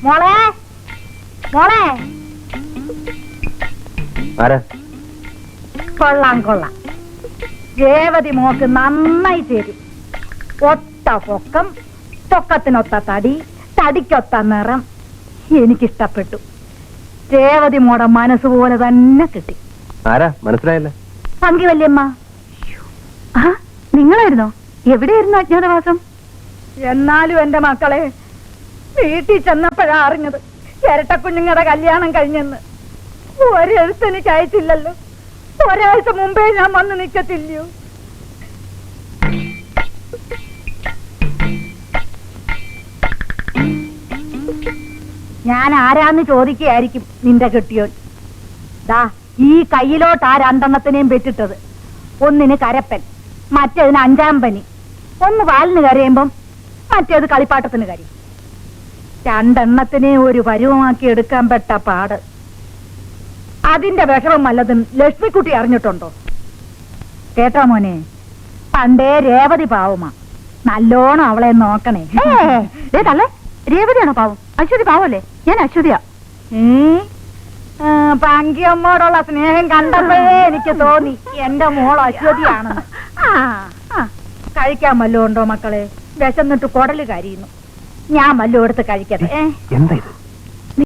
മോളെ മോളെ. കൊള്ളാം കൊള്ളാം. രേവതി മോക്ക് നന്നായി ചേരും. ഒത്ത പൊക്കം, പൊക്കത്തിനൊത്ത തടി, തടിക്കൊത്ത നിറം. എനിക്കിഷ്ടപ്പെട്ടു. രേവതി മോടെ മനസ്സുപോലെ തന്നെ കിട്ടി. ആരാ മനസ്സിലായില്ല? പങ്കി വല്യമ്മ. നിങ്ങളായിരുന്നോ? എവിടെയായിരുന്നു അജ്ഞാതവാസം? എന്നാലും എന്റെ മക്കളെ, വീട്ടിൽ ചെന്നപ്പോഴാ അറിഞ്ഞത് ഇരട്ട കുഞ്ഞുങ്ങളുടെ കല്യാണം കഴിഞ്ഞെന്ന്. ഒരെഴുത്തെനിക്ക് അയച്ചില്ലല്ലോ. ഒരാഴ്ച മുമ്പേ ഞാൻ വന്ന് നിൽക്കത്തില്ലയോ? ഞാൻ ആരാന്ന് ചോദിക്കുകയായിരിക്കും നിന്റെ കെട്ടിയോൻ. ദാ ഈ കയ്യിലോട്ട് ആ രണ്ടെണ്ണത്തിനെയും പെറ്റിട്ടത്. ഒന്നിന് കരപ്പൻ, മറ്റേതിന് അഞ്ചാം പനി. ഒന്ന് വാലിന് കരയുമ്പം മറ്റേത് കളിപ്പാട്ടത്തിന് കരയും. രണ്ടെണ്ണത്തിനെ ഒരു പരുവമാക്കി എടുക്കാൻ പെട്ട പാട്. അതിന്റെ വിഷമം വല്ലതും ലക്ഷ്മിക്കുട്ടി അറിഞ്ഞിട്ടുണ്ടോ? കേട്ടോ മോനെ, പണ്ടേ രേവതി പാവമാ. നല്ലോണം അവളെ നോക്കണേ. തള്ളേ, രേവതിയാണോ പാവം? അശ്വതി പാവല്ലേ? ഞാൻ അശ്വതിയാ. പങ്കിയമ്മോടുള്ള സ്നേഹം കണ്ടപ്പോഴേ എനിക്ക് തോന്നി എന്റെ മോൾ അശ്വതിയാണെന്ന്. കഴിക്കാൻ വല്ലോ ഉണ്ടോ മക്കളെ? വിശന്നിട്ട് കുടല് കരിയുന്നു. ഞാൻ വല്ലോ എടുത്ത് കഴിക്കട്ടെ. എന്താ ഇത്?